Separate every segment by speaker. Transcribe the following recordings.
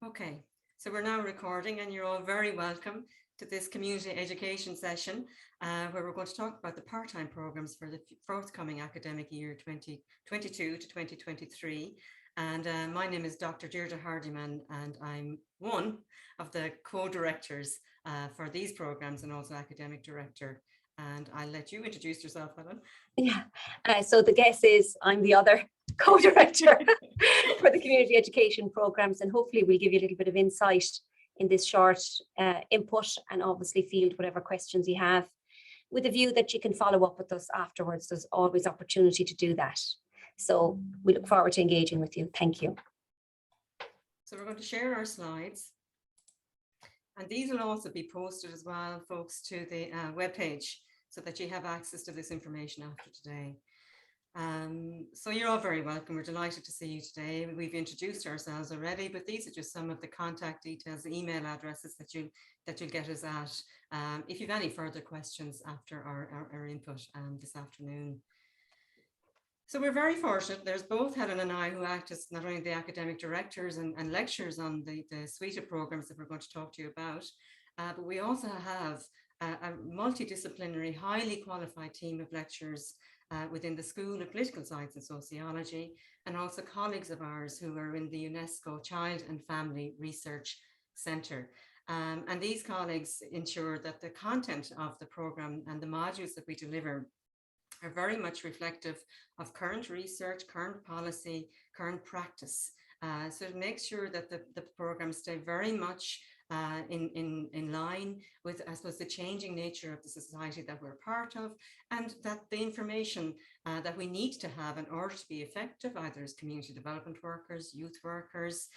Speaker 1: Okay, so we're now recording and you're all very welcome to this community education session where we're going to talk about the part-time programs for the forthcoming academic year 2022 to 2023. And my name is Dr. Deirdre Hardiman and I'm one of the co-directors for these programs and also academic director. And I'll let you introduce yourself, Helen.
Speaker 2: Yeah, so the guess is I'm the other co-director for the community education programs, and hopefully we'll give you a little bit of insight in this short input, and obviously field whatever questions you have with a view that you can follow up with us afterwards. There's always opportunity to do that. So we look forward to engaging with you. Thank you.
Speaker 1: So we're going to share our slides. And these will also be posted as well, folks, to the webpage so that you have access to this information after today. So you're all very welcome. We're delighted to see you today. We've introduced ourselves already, but these are just some of the contact details, the email addresses that you'll get us at if you have any further questions after our input this afternoon. So we're very fortunate. There's both Helen and I who act as not only the academic directors and lecturers on the suite of programs that we're going to talk to you about, but we also have a multidisciplinary, highly qualified team of lecturers within the School of Political Science and Sociology, and also colleagues of ours who are in the UNESCO Child and Family Research Centre. And these colleagues ensure that the content of the program and the modules that we deliver are very much reflective of current research, current policy, current practice. So to make sure that the programs stay very much in line with, I suppose, the changing nature of the society that we're part of, and that the information that we need to have in order to be effective, either as community development workers, youth workers,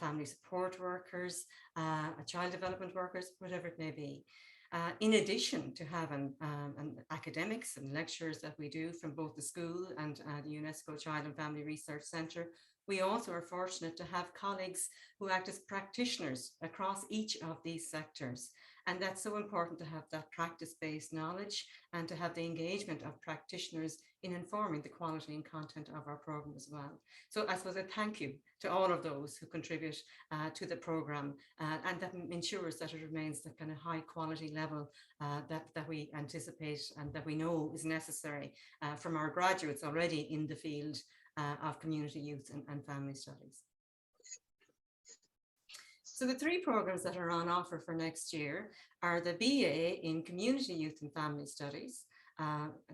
Speaker 1: family support workers, child development workers, whatever it may be. In addition to having academics and lecturers that we do from both the school and the UNESCO Child and Family Research Centre, we also are fortunate to have colleagues who act as practitioners across each of these sectors. And that's so important to have that practice-based knowledge and to have the engagement of practitioners in informing the quality and content of our program as well. So I suppose a thank you to all of those who contribute to the program and that ensures that it remains the kind of high quality level that we anticipate and that we know is necessary from our graduates already in the field of community youth and family studies. So the three programs that are on offer for next year are the BA in Community Youth and Family Studies.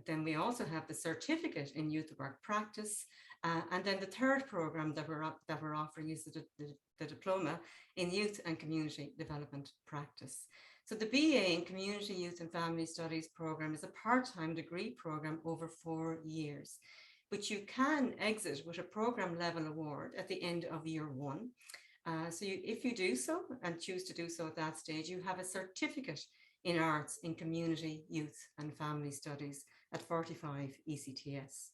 Speaker 1: Then we also have the Certificate in Youth Work Practice. And then the third program that we're offering is the Diploma in Youth and Community Development Practice. So the BA in Community Youth and Family Studies program is a part-time degree program over 4 years, which you can exit with a program level award at the end of year 1. So if you do so and choose to do so at that stage, you have a certificate in arts in community, youth and family studies at 45 ECTS.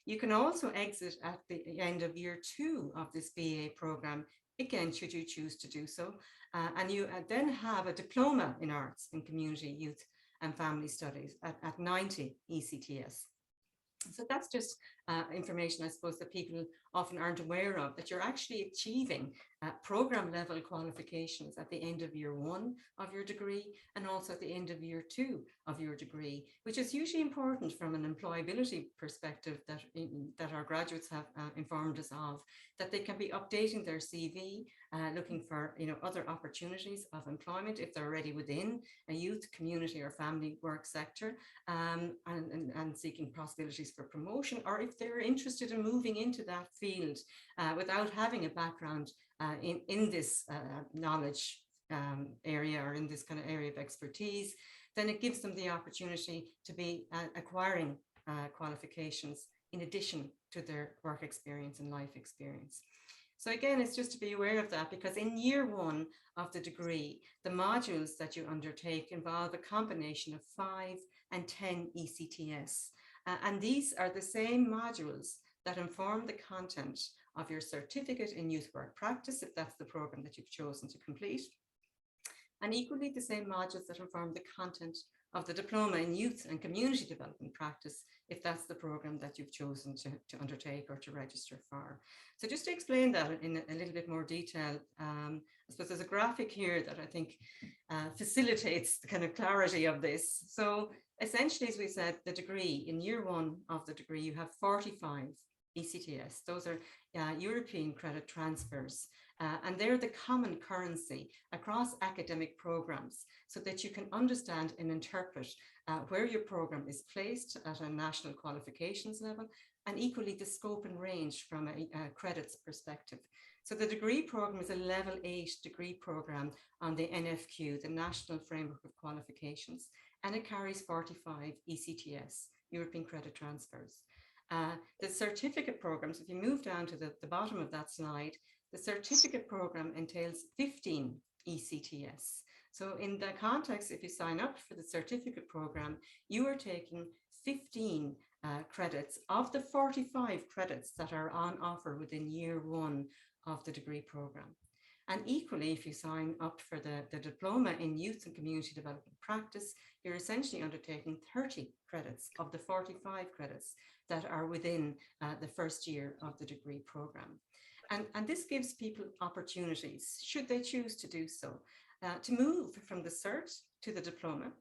Speaker 1: You can also exit at the end of year 2 of this BA program, again, should you choose to do so. And you then have a diploma in arts in community, youth and family studies at 90 ECTS. So that's just information, I suppose, that people often aren't aware of, that you're actually achieving program level qualifications at the end of year 1 of your degree and also at the end of year 2 of your degree, which is usually important from an employability perspective that our graduates have informed us of, that they can be updating their CV, looking for other opportunities of employment if they're already within a youth, community or family work sector, and seeking possibilities for promotion, or if they're interested in moving into that field without having a background in this knowledge area or in this kind of area of expertise, then it gives them the opportunity to be acquiring qualifications in addition to their work experience and life experience. So again, it's just to be aware of that, because in year 1 of the degree, the modules that you undertake involve a combination of 5 and 10 ECTS. And these are the same modules that inform the content of your certificate in youth work practice, if that's the program that you've chosen to complete. And equally the same modules that inform the content of the Diploma in Youth and Community Development Practice, if that's the program that you've chosen to undertake or to register for. So just to explain that in a little bit more detail, I suppose there's a graphic here that I think facilitates the kind of clarity of this. So essentially, as we said, the degree, in year one of the degree, you have 45 ECTS. Those are European credit transfers. And they're the common currency across academic programs so that you can understand and interpret where your program is placed at a national qualifications level, and equally the scope and range from a credits perspective. So the degree program is a level 8 degree program on the NFQ, the National Framework of Qualifications, and it carries 45 ECTS, European Credit Transfers. The certificate programs, if you move down to the bottom of that slide, the certificate program entails 15 ECTS. So in the context, if you sign up for the certificate program, you are taking 15 credits of the 45 credits that are on offer within year one of the degree program. And equally, if you sign up for the Diploma in Youth and Community Development Practice, you're essentially undertaking 30 credits of the 45 credits that are within the first year of the degree program. And this gives people opportunities, should they choose to do so, to move from the cert to the diploma,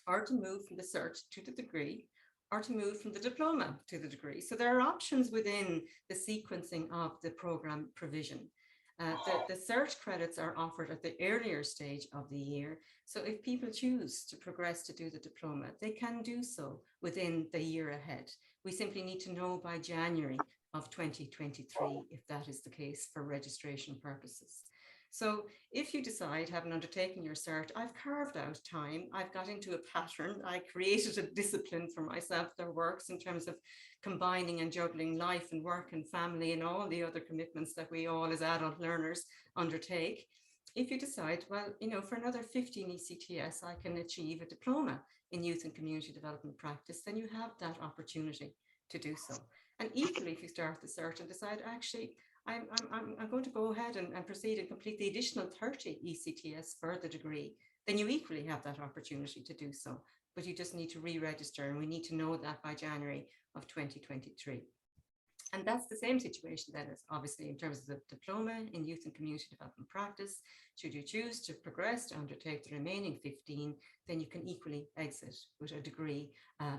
Speaker 1: or to move from the cert to the degree, or to move from the diploma to the degree. So there are options within the sequencing of the program provision. The cert credits are offered at the earlier stage of the year. So if people choose to progress to do the diploma, they can do so within the year ahead. We simply need to know by January of 2023 if that is the case for registration purposes. So if you decide, having undertaken your cert, I've carved out time, I've got into a pattern, I created a discipline for myself that works in terms of combining and juggling life and work and family and all the other commitments that we all as adult learners undertake. If you decide, well, you know, for another 15 ECTS, I can achieve a diploma in youth and community development practice, then you have that opportunity to do so. And equally, if you start the cert and decide, actually, I'm going to go ahead and proceed and complete the additional 30 ECTS for the degree, then you equally have that opportunity to do so. But you just need to re-register, and we need to know that by January of 2023. And that's the same situation then as obviously in terms of the Diploma in Youth and Community Development Practice. Should you choose to progress to undertake the remaining 15, then you can equally exit with a degree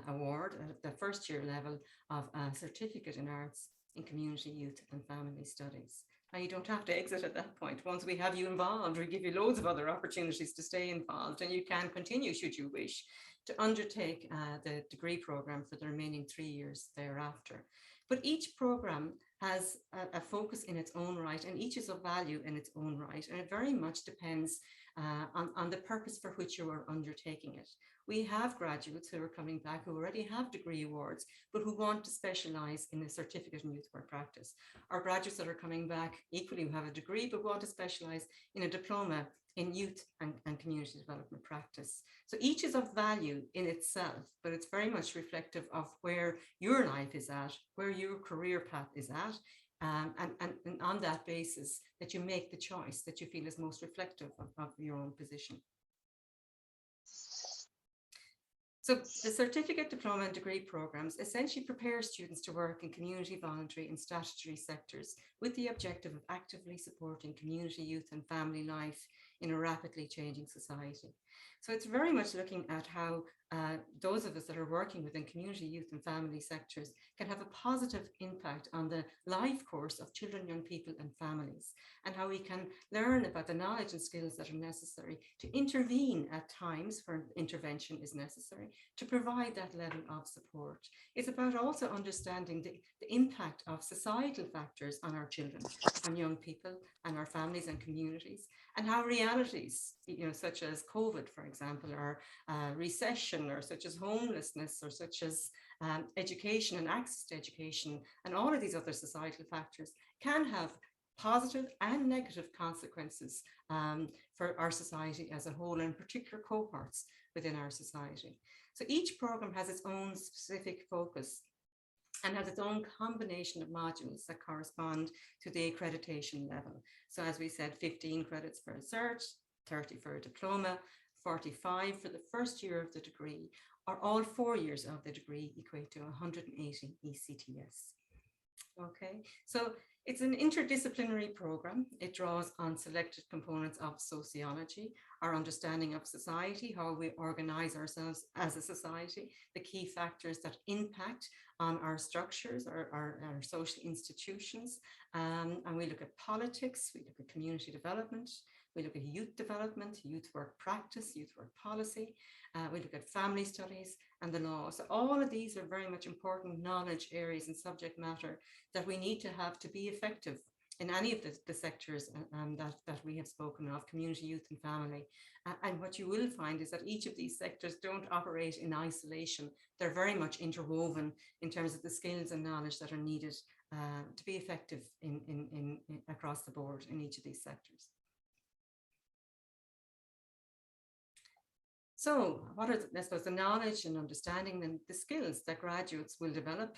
Speaker 1: award at the first year level of a certificate in arts in community, youth and family studies. Now, you don't have to exit at that point. Once we have you involved, we give you loads of other opportunities to stay involved, and you can continue, should you wish, to undertake the degree program for the remaining 3 years thereafter. But each program has a focus in its own right, and each is of value in its own right. And it very much depends on the purpose for which you are undertaking it. We have graduates who are coming back who already have degree awards, but who want to specialize in a certificate in youth work practice. Or graduates that are coming back equally who have a degree, but want to specialize in a diploma in youth and community development practice. So each is of value in itself, but it's very much reflective of where your life is at, where your career path is at, and on that basis that you make the choice that you feel is most reflective of your own position. So the certificate, diploma and degree programs essentially prepare students to work in community, voluntary and statutory sectors with the objective of actively supporting community, youth and family life in a rapidly changing society. So it's very much looking at how those of us that are working within community, youth and family sectors can have a positive impact on the life course of children, young people and families, and how we can learn about the knowledge and skills that are necessary to intervene at times where intervention is necessary, to provide that level of support. It's about also understanding the impact of societal factors on our children, on young people and our families and communities, and how realities, such as COVID, for example, or recession, or such as homelessness, or such as education and access to education, and all of these other societal factors can have positive and negative consequences for our society as a whole, and particular cohorts within our society. So each program has its own specific focus and has its own combination of modules that correspond to the accreditation level. So as we said, 15 credits for a cert, 30 for a diploma, 45 for the first year of the degree, or all 4 years of the degree equate to 180 ECTS. Okay, so it's an interdisciplinary program. It draws on selected components of sociology, our understanding of society, how we organize ourselves as a society, the key factors that impact on our structures, our social institutions. And we look at politics, we look at community development, we look at youth development, youth work practice, youth work policy. We look at family studies and the law. So all of these are very much important knowledge areas and subject matter that we need to have to be effective in any of the sectors that we have spoken of, community, youth and family. And what you will find is that each of these sectors don't operate in isolation. They're very much interwoven in terms of the skills and knowledge that are needed to be effective in across the board in each of these sectors. So what are, I suppose, the knowledge and understanding and the skills that graduates will develop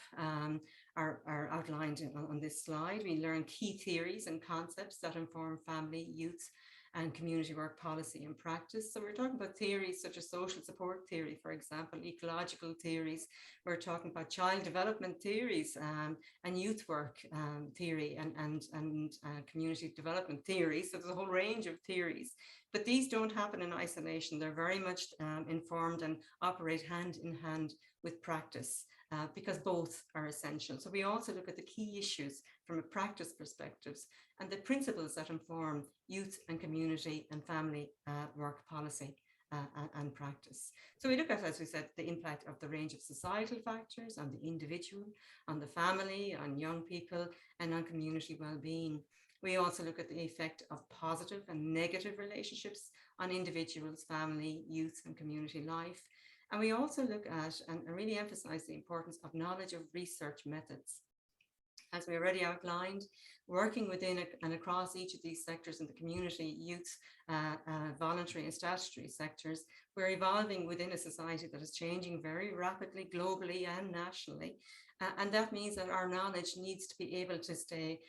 Speaker 1: are outlined on this slide. We learn key theories and concepts that inform family, youth, and community work policy and practice. So we're talking about theories such as social support theory, for example, ecological theories. We're talking about child development theories and youth work theory and community development theory. So there's a whole range of theories, but these don't happen in isolation. They're very much informed and operate hand in hand with practice. Because both are essential. So we also look at the key issues from a practice perspective and the principles that inform youth and community and family work policy and practice. So we look at, as we said, the impact of the range of societal factors on the individual, on the family, on young people, and on community well-being. We also look at the effect of positive and negative relationships on individuals, family, youth, and community life. And we also look at and really emphasize the importance of knowledge of research methods. As we already outlined, working within and across each of these sectors in the community, youth, voluntary and statutory sectors, we're evolving within a society that is changing very rapidly, globally and nationally. And that means that our knowledge needs to be able to stay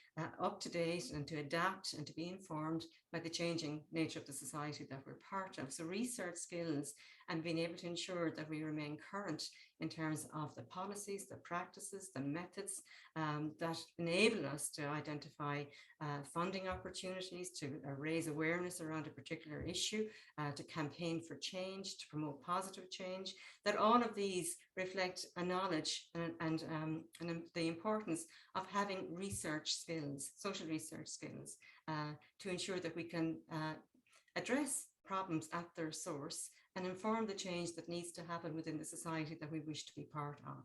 Speaker 1: up to date and to adapt and to be informed by the changing nature of the society that we're part of. So research skills and being able to ensure that we remain current in terms of the policies, the practices, the methods that enable us to identify funding opportunities, to raise awareness around a particular issue, to campaign for change, to promote positive change, that all of these reflect a knowledge and the importance of having research skills, social research skills, to ensure that we can address problems at their source and inform the change that needs to happen within the society that we wish to be part of.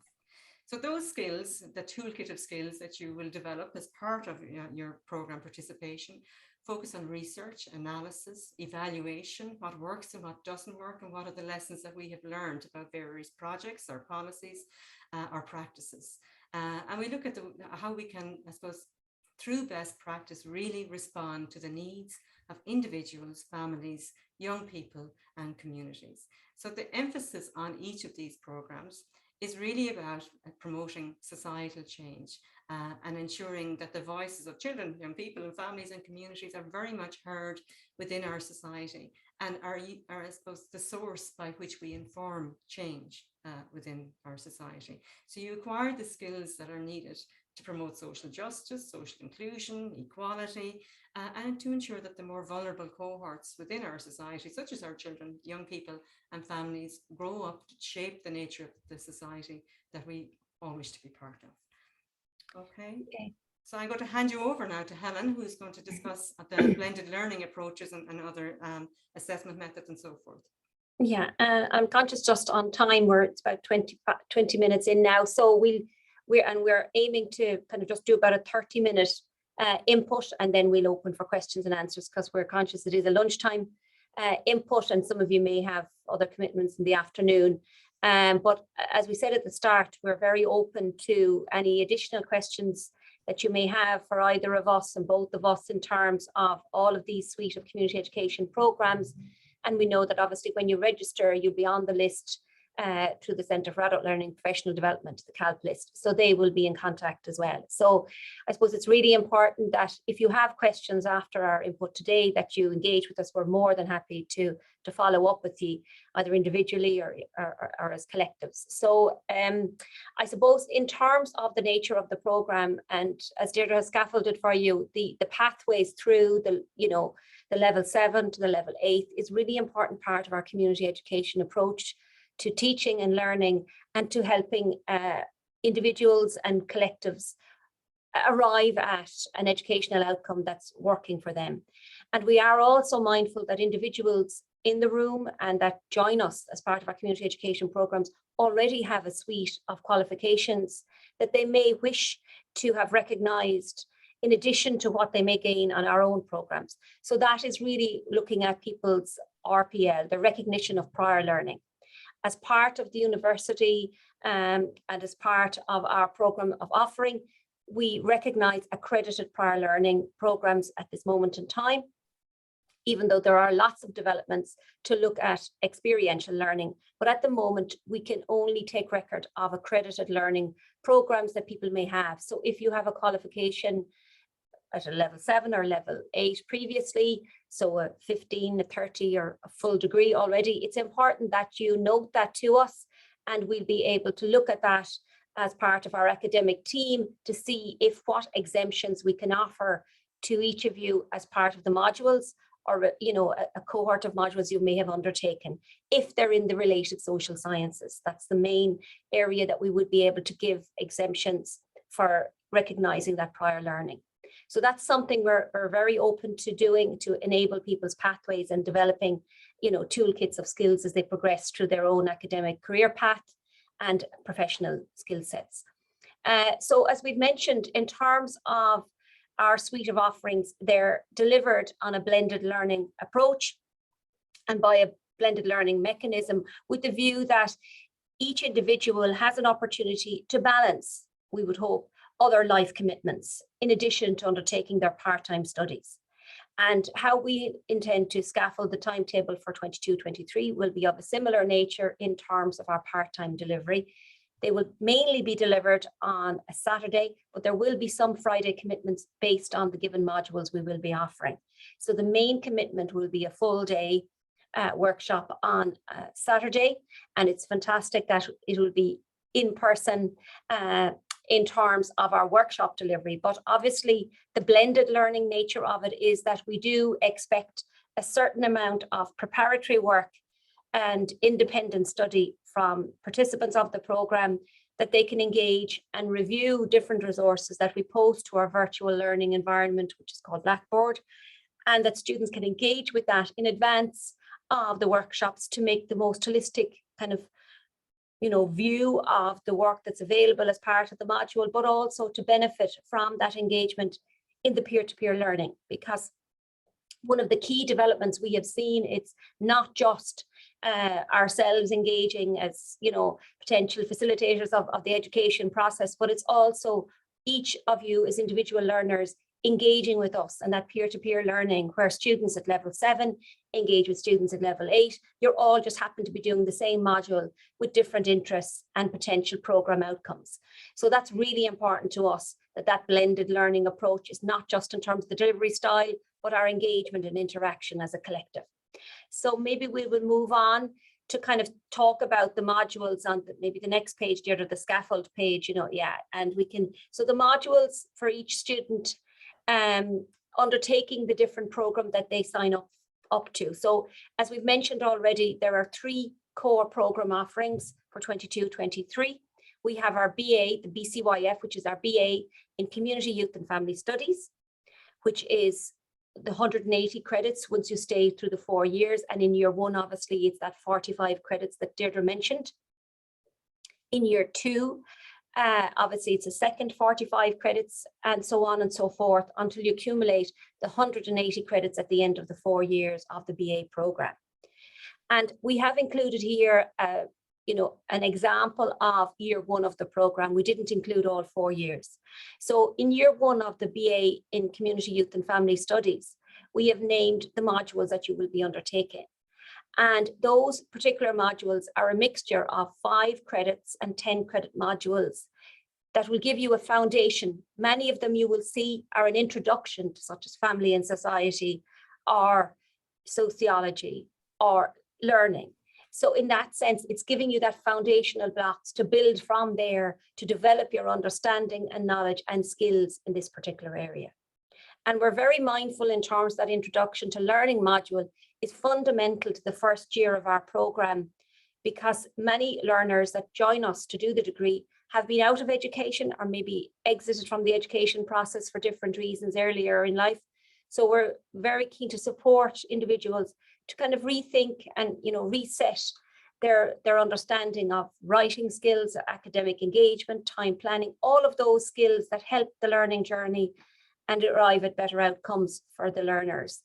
Speaker 1: So those skills, the toolkit of skills that you will develop as part of your program participation, focus on research, analysis, evaluation, what works and what doesn't work, and what are the lessons that we have learned about various projects or policies or practices. And we look at how we can, I suppose, through best practice, really respond to the needs of individuals, families, young people, and communities. So the emphasis on each of these programs is really about promoting societal change and ensuring that the voices of children, young people, and families and communities are very much heard within our society and are I suppose, the source by which we inform change within our society. So you acquire the skills that are needed to promote social justice, social inclusion, equality, and to ensure that the more vulnerable cohorts within our society, such as our children, young people and families, grow up to shape the nature of the society that we all wish to be part of. Okay. So I'm going to hand you over now to Helen, who's going to discuss the blended learning approaches and other assessment methods and so forth.
Speaker 2: Yeah, I'm conscious just on time, it's about 20 minutes in now. So we're aiming to kind of just do about a 30-minute input, and then we'll open for questions and answers because we're conscious it is a lunchtime input and some of you may have other commitments in the afternoon. But as we said at the start, we're very open to any additional questions that you may have for either of us and both of us in terms of all of these suite of community education programs. And we know that obviously when you register, you'll be on the list through the Centre for Adult Learning Professional Development, the CALP list. So they will be in contact as well. So I suppose it's really important that if you have questions after our input today, that you engage with us. We're more than happy to follow up with you, either individually or as collectives. So I suppose in terms of the nature of the programme, and as Deirdre has scaffolded for you, the pathways through the level 7 to the level 8 is really important part of our community education approach to teaching and learning, and to helping individuals and collectives arrive at an educational outcome that's working for them. And we are also mindful that individuals in the room and that join us as part of our community education programs already have a suite of qualifications that they may wish to have recognised in addition to what they may gain on our own programs. So that is really looking at people's RPL, the recognition of prior learning. As part of the university and as part of our programme of offering, we recognise accredited prior learning programmes at this moment in time, even though there are lots of developments to look at experiential learning. But at the moment, we can only take record of accredited learning programmes that people may have. So if you have a qualification at a level 7 or level 8 previously, so a 15, a 30 or a full degree already, it's important that you note that to us, and we'll be able to look at that as part of our academic team to see if what exemptions we can offer to each of you as part of the modules, or a cohort of modules you may have undertaken, if they're in the related social sciences. That's the main area that we would be able to give exemptions for recognising that prior learning. So that's something we're very open to doing to enable people's pathways and developing, toolkits of skills as they progress through their own academic career path and professional skill sets. So as we've mentioned, in terms of our suite of offerings, they're delivered on a blended learning approach and by a blended learning mechanism, with the view that each individual has an opportunity to balance, we would hope, other life commitments in addition to undertaking their part-time studies. And how we intend to scaffold the timetable for 22-23 will be of a similar nature in terms of our part-time delivery. They will mainly be delivered on a Saturday, but there will be some Friday commitments based on the given modules we will be offering. So the main commitment will be a full day workshop on Saturday, and it's fantastic that it will be in person in terms of our workshop delivery. But obviously the blended learning nature of it is that we do expect a certain amount of preparatory work and independent study from participants of the programme, that they can engage and review different resources that we post to our virtual learning environment, which is called Blackboard, and that students can engage with that in advance of the workshops to make the most holistic kind of view of the work that's available as part of the module, but also to benefit from that engagement in the peer-to-peer learning. Because one of the key developments we have seen, it's not just ourselves engaging as potential facilitators of the education process, but it's also each of you as individual learners engaging with us, and that peer-to-peer learning where students at level 7 engage with students at level 8. You're all just happen to be doing the same module with different interests and potential programme outcomes. So that's really important to us, that blended learning approach is not just in terms of the delivery style, but our engagement and interaction as a collective. So maybe we will move on to kind of talk about the modules on maybe the next page, Deirdre, the scaffold page, and we can, so the modules for each student undertaking the different program that they sign up to. So as we've mentioned already, there are 3 core program offerings for 22-23. We have our BA, the BCYF, which is our BA in Community, Youth and Family Studies, which is the 180 credits once you stay through the 4 years. And in year 1, obviously, it's that 45 credits that Deirdre mentioned. In year 2, obviously, it's a second 45 credits and so on and so forth until you accumulate the 180 credits at the end of the 4 years of the BA program. And we have included here, an example of year 1 of the program. We didn't include all 4 years. So in year 1 of the BA in Community, Youth and Family Studies, we have named the modules that you will be undertaking. And those particular modules are a mixture of 5 credits and 10 credit modules that will give you a foundation. Many of them you will see are an introduction to such as family and society or sociology or learning. So in that sense, it's giving you that foundational blocks to build from there to develop your understanding and knowledge and skills in this particular area. And we're very mindful in terms of that introduction to learning module is fundamental to the first year of our program, because many learners that join us to do the degree have been out of education or maybe exited from the education process for different reasons earlier in life. So we're very keen to support individuals to kind of rethink and, you know, reset their understanding of writing skills, academic engagement, time planning, all of those skills that help the learning journey and arrive at better outcomes for the learners.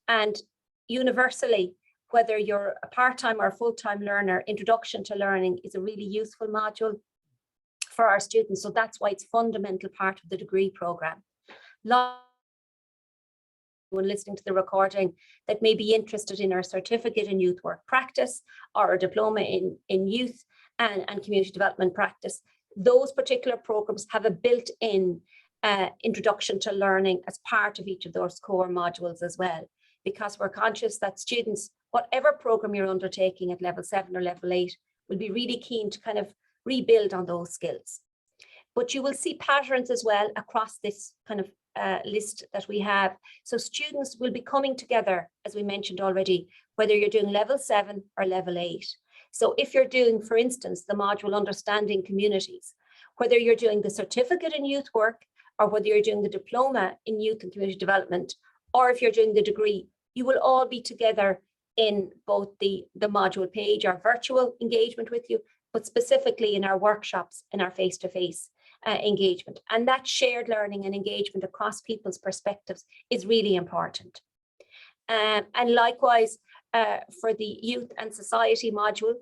Speaker 2: And universally, whether you're a part-time or a full-time learner, Introduction to Learning is a really useful module for our students. So that's why it's a fundamental part of the degree program. When listening to the recording that may be interested in our certificate in youth work practice or a diploma in youth and community development practice, those particular programs have a built-in introduction to learning as part of each of those core modules as well, because we're conscious that students, whatever program you're undertaking at level 7 or level 8, will be really keen to kind of rebuild on those skills. But you will see patterns as well across this kind of list that we have. So students will be coming together, as we mentioned already, whether you're doing level 7 or level 8. So if you're doing, for instance, the module Understanding Communities, whether you're doing the certificate in youth work or whether you're doing the diploma in youth and community development, or if you're doing the degree, you will all be together in both the module page, our virtual engagement with you, but specifically in our workshops, in our face-to-face engagement. And that shared learning and engagement across people's perspectives is really important. And likewise, for the youth and society module,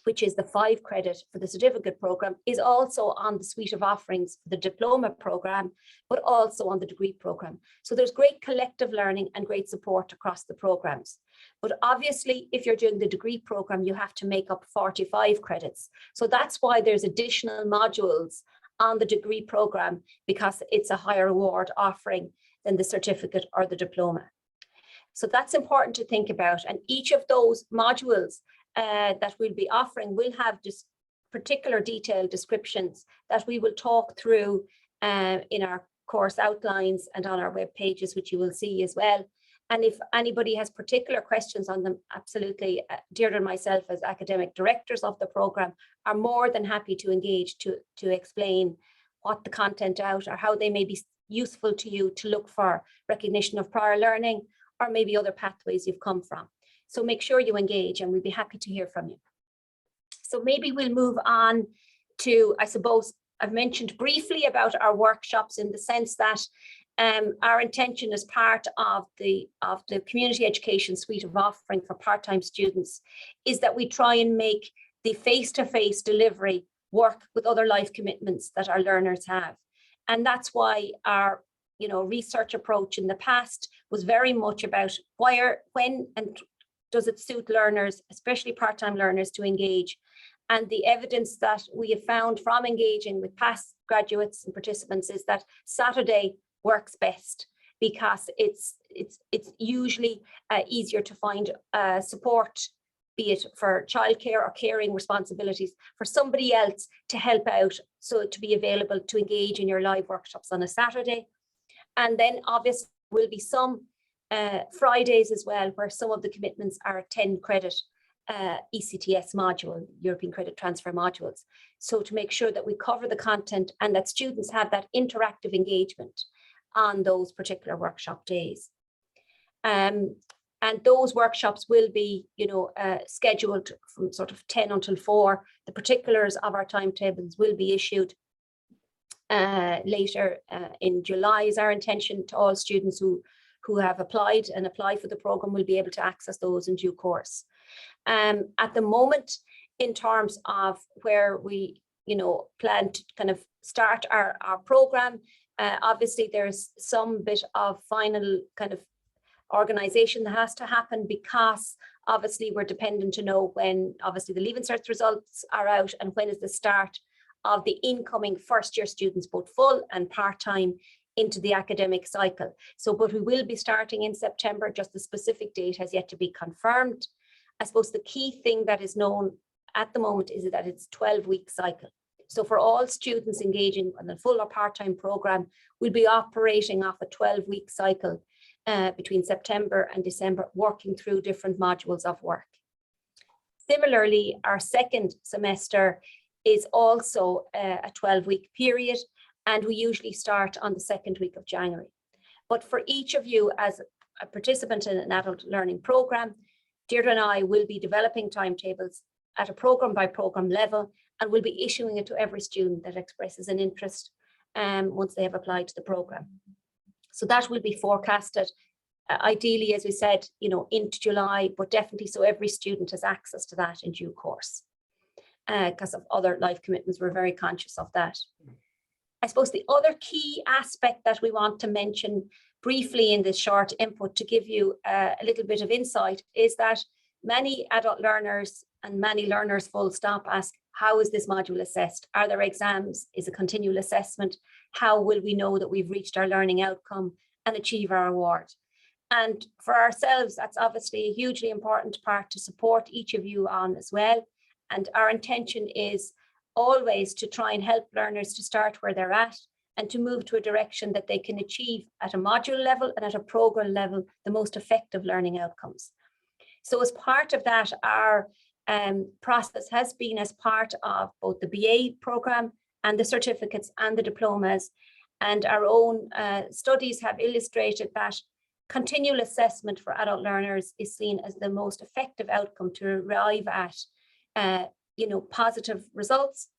Speaker 2: which is the 5 credit for the certificate program, is also on the suite of offerings for the diploma program, but also on the degree program. So there's great collective learning and great support across the programs. But obviously, if you're doing the degree program, you have to make up 45 credits. So that's why there's additional modules on the degree program, because it's a higher award offering than the certificate or the diploma. So that's important to think about. And each of those modules that we'll be offering will have just particular detailed descriptions that we will talk through in our course outlines and on our web pages, which you will see as well. And if anybody has particular questions on them, absolutely, Deirdre and myself as academic directors of the program are more than happy to engage to explain what the content out or how they may be useful to you to look for recognition of prior learning or maybe other pathways you've come from. So make sure you engage and we'll be happy to hear from you. So maybe we'll move on to, I suppose, I've mentioned briefly about our workshops in the sense that our intention as part of the community education suite of offering for part-time students is that we try and make the face-to-face delivery work with other life commitments that our learners have. And that's why our research approach in the past was very much about when and does it suit learners, especially part-time learners, to engage. And the evidence that we have found from engaging with past graduates and participants is that Saturday works best because it's usually easier to find support, be it for childcare or caring responsibilities, for somebody else to help out, so to be available to engage in your live workshops on a Saturday. And then obviously will be some Fridays as well, where some of the commitments are 10 credit ECTS module, European Credit Transfer modules. So to make sure that we cover the content and that students have that interactive engagement on those particular workshop days. And those workshops will be, scheduled from sort of 10 until 4. The particulars of our timetables will be issued later in July is our intention. To all students who have applied and apply for the program will be able to access those in due course. At the moment, in terms of where we, plan to kind of start our program, obviously there's some bit of final kind of organisation that has to happen, because obviously we're dependent to know when obviously the Leaving Cert results are out and when is the start of the incoming first year students, both full and part-time, into the academic cycle. So, but we will be starting in September, just the specific date has yet to be confirmed. I suppose the key thing that is known at the moment is that it's 12-week cycle. So for all students engaging in the full or part-time programme, we'll be operating off a 12-week cycle between September and December, working through different modules of work. Similarly, our second semester is also a 12-week period, and we usually start on the second week of January. But for each of you as a participant in an adult learning programme, Deirdre and I will be developing timetables at a programme by programme level, and we'll be issuing it to every student that expresses an interest once they have applied to the programme. So that will be forecasted, ideally, as we said, into July, but definitely so every student has access to that in due course. Because of other life commitments, we're very conscious of that. I suppose the other key aspect that we want to mention briefly in this short input to give you a little bit of insight is that many adult learners and many learners full stop ask, how is this module assessed? Are there exams? Is it continual assessment? How will we know that we've reached our learning outcome and achieve our award? And for ourselves, that's obviously a hugely important part to support each of you on as well. And our intention is always to try and help learners to start where they're at and to move to a direction that they can achieve at a module level and at a programme level the most effective learning outcomes. So as part of that, our process has been as part of both the BA programme and the certificates and the diplomas, and our own studies have illustrated that continual assessment for adult learners is seen as the most effective outcome to arrive at positive results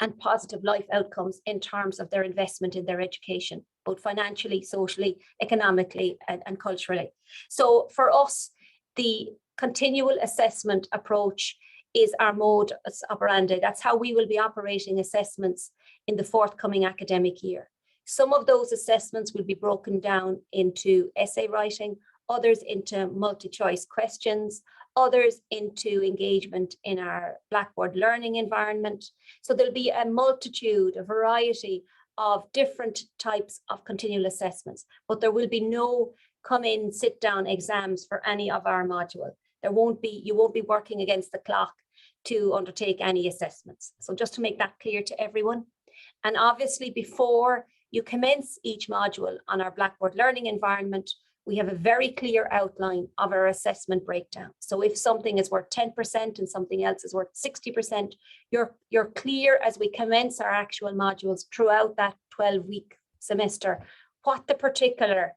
Speaker 2: and positive life outcomes in terms of their investment in their education, both financially, socially, economically, and culturally. So for us, the continual assessment approach is our modus operandi. That's how we will be operating assessments in the forthcoming academic year. Some of those assessments will be broken down into essay writing, others into multi-choice questions, others into engagement in our Blackboard learning environment. So there'll be a multitude, a variety of different types of continual assessments, but there will be no come in, sit down exams for any of our module. You won't be working against the clock to undertake any assessments. So just to make that clear to everyone. And obviously before you commence each module on our Blackboard learning environment, we have a very clear outline of our assessment breakdown. So if something is worth 10% and something else is worth 60%, you're clear as we commence our actual modules throughout that 12-week semester, what the particular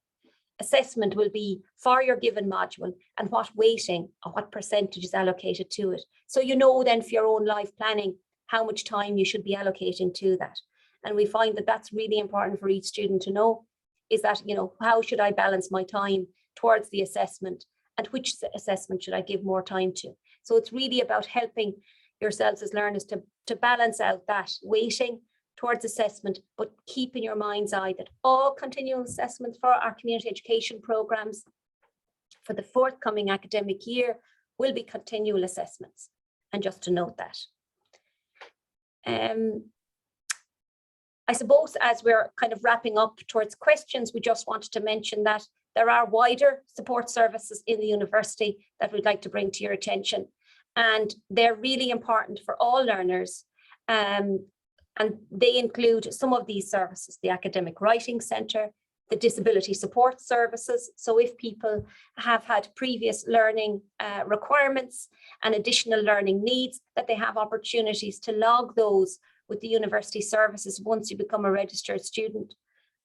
Speaker 2: assessment will be for your given module and what weighting or what percentage is allocated to it. So you know then for your own life planning, how much time you should be allocating to that. And we find that that's really important for each student to know, is that, how should I balance my time towards the assessment and which assessment should I give more time to? So it's really about helping yourselves as learners to balance out that weighting towards assessment, but keep in your mind's eye that all continual assessments for our community education programs for the forthcoming academic year will be continual assessments. And just to note that. I suppose as we're kind of wrapping up towards questions, we just wanted to mention that there are wider support services in the university that we'd like to bring to your attention. And they're really important for all learners. And they include some of these services: the Academic Writing Centre, the Disability Support Services. So if people have had previous learning requirements and additional learning needs, that they have opportunities to log those with the university services. Once you become a registered student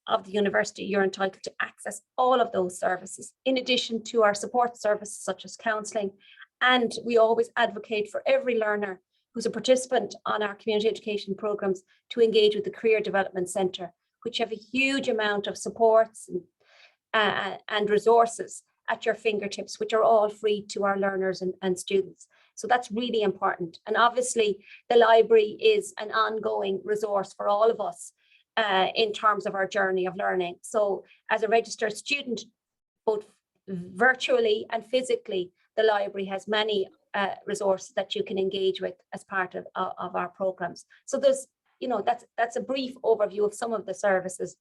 Speaker 2: of the university, you're entitled to access all of those services, in addition to our support services such as counselling. And we always advocate for every learner who's a participant on our community education programmes to engage with the Career Development Centre, which have a huge amount of supports and resources at your fingertips, which are all free to our learners and students. So that's really important. And obviously the library is an ongoing resource for all of us in terms of our journey of learning. So as a registered student, both virtually and physically, the library has many resources that you can engage with as part of our programs. So there's, that's a brief overview of some of the services,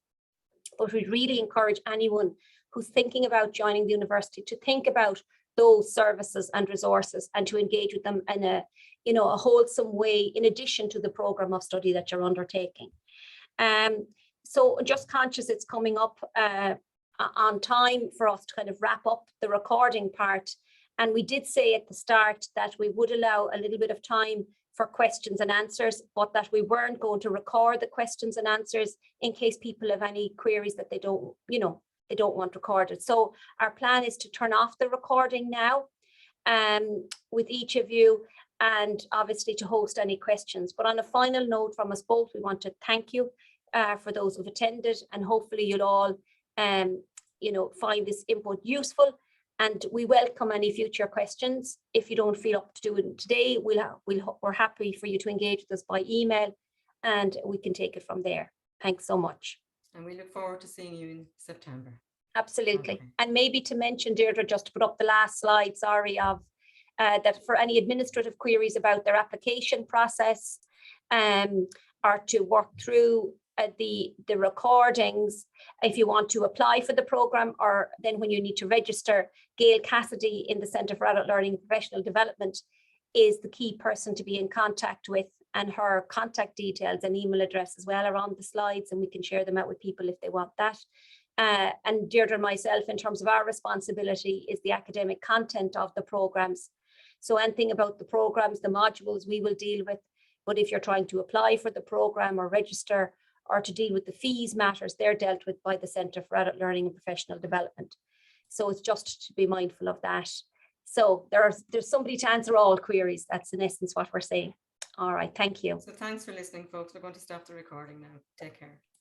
Speaker 2: but we really encourage anyone who's thinking about joining the university to think about those services and resources and to engage with them in a wholesome way, in addition to the program of study that you're undertaking. So just conscious it's coming up on time for us to kind of wrap up the recording part. And we did say at the start that we would allow a little bit of time for questions and answers, but that we weren't going to record the questions and answers in case people have any queries that they don't want recorded. So our plan is to turn off the recording now with each of you, and obviously to host any questions. But on a final note from us both, we want to thank you for those who've attended, and hopefully you'll all find this input useful, and we welcome any future questions. If you don't feel up to do it today, we're happy for you to engage with us by email, and we can take it from there. Thanks so much.
Speaker 1: And we look forward to seeing you in September.
Speaker 2: Absolutely.
Speaker 1: Okay. And
Speaker 2: maybe to mention, Deirdre, just to put up the last slide, sorry, of that for any administrative queries about their application process, or to work through the recordings, if you want to apply for the program, or then when you need to register, Gail Cassidy in the Centre for Adult Learning and Professional Development is the key person to be in contact with, and her contact details and email address as well are on the slides, and we can share them out with people if they want that. And Deirdre and myself, in terms of our responsibility, is the academic content of the programs. So anything about the programs, the modules, we will deal with. But if you're trying to apply for the program or register or to deal with the fees matters, they're dealt with by the Centre for Adult Learning and Professional Development. So it's just to be mindful of that. So there's somebody to answer all queries. That's in essence what we're saying. All right, thank you.
Speaker 1: So thanks for listening, folks. We're going to stop the recording now. Take care.